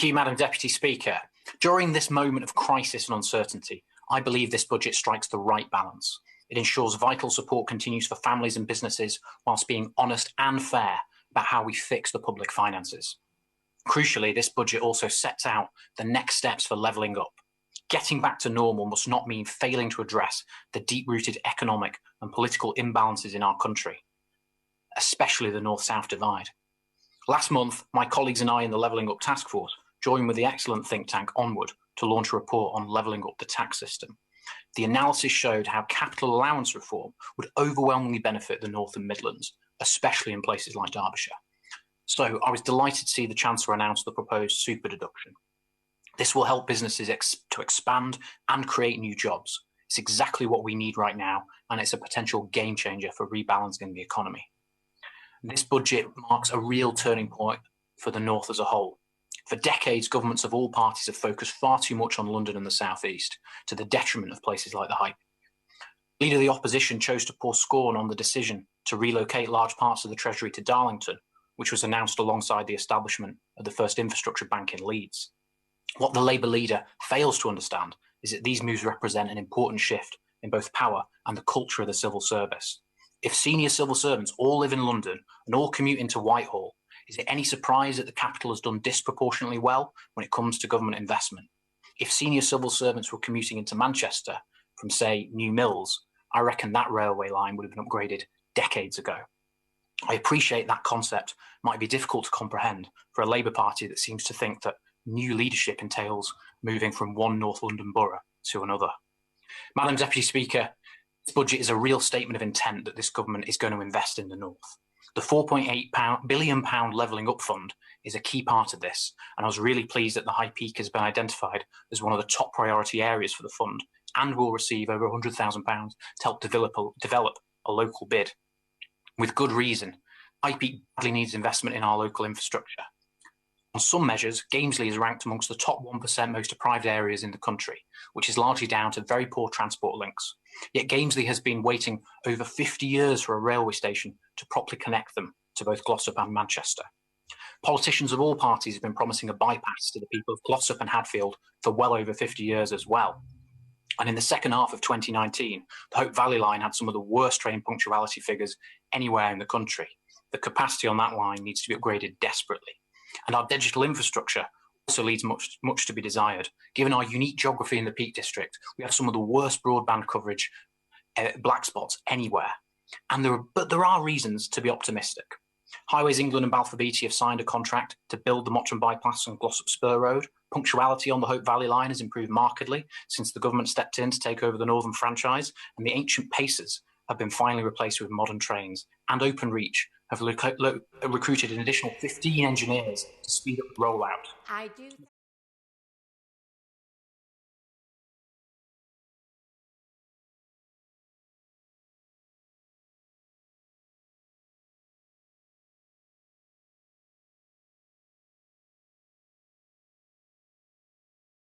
Thank you, Madam Deputy Speaker. During this moment of crisis and uncertainty, I believe this budget strikes the right balance. It ensures vital support continues for families and businesses whilst being honest and fair about how we fix the public finances. Crucially, this budget also sets out the next steps for levelling up. Getting back to normal must not mean failing to address the deep-rooted economic and political imbalances in our country, especially the North-South divide. Last month, my colleagues and I in the Levelling Up taskforce joined with the excellent think tank Onward to launch a report on levelling up the tax system. The analysis showed how capital allowance reform would overwhelmingly benefit the North and Midlands, especially in places like Derbyshire. So I was delighted to see the Chancellor announce the proposed super deduction. This will help businesses to expand and create new jobs. It's exactly what we need right now, and it's a potential game changer for rebalancing the economy. This budget marks a real turning point for the North as a whole. For decades, governments of all parties have focused far too much on London and the South East, to the detriment of places like the High Peak. Leader of the opposition chose to pour scorn on the decision to relocate large parts of the Treasury to Darlington, which was announced alongside the establishment of the first infrastructure bank in Leeds. What the Labour leader fails to understand is that these moves represent an important shift in both power and the culture of the civil service. If senior civil servants all live in London and all commute into Whitehall, is it any surprise that the capital has done disproportionately well when it comes to government investment? If senior civil servants were commuting into Manchester from, say, New Mills, I reckon that railway line would have been upgraded decades ago. I appreciate that concept might be difficult to comprehend for a Labour Party that seems to think that new leadership entails moving from one North London borough to another. Madam Deputy Speaker, this budget is a real statement of intent that this government is going to invest in the North. The £4.8 billion levelling up fund is a key part of this, and I was really pleased that the High Peak has been identified as one of the top priority areas for the fund and will receive over £100,000 to help develop a local bid. With good reason, High Peak badly needs investment in our local infrastructure. On some measures, Gamesley is ranked amongst the top 1% most deprived areas in the country, which is largely down to very poor transport links. Yet Gamesley has been waiting over 50 years for a railway station to properly connect them to both Glossop and Manchester. Politicians of all parties have been promising a bypass to the people of Glossop and Hadfield for well over 50 years as well. And in the second half of 2019, the Hope Valley line had some of the worst train punctuality figures anywhere in the country. The capacity on that line needs to be upgraded desperately. And our digital infrastructure also leaves much to be desired. Given our unique geography in the Peak District, we have some of the worst broadband coverage black spots anywhere. But there are reasons to be optimistic. Highways England and Balfour Beatty have signed a contract to build the Mottram Bypass on Glossop Spur Road. Punctuality on the Hope Valley line has improved markedly since the government stepped in to take over the Northern franchise, and the ancient Pacers have been finally replaced with modern trains, and Openreach have recruited an additional 15 engineers to speed up the rollout.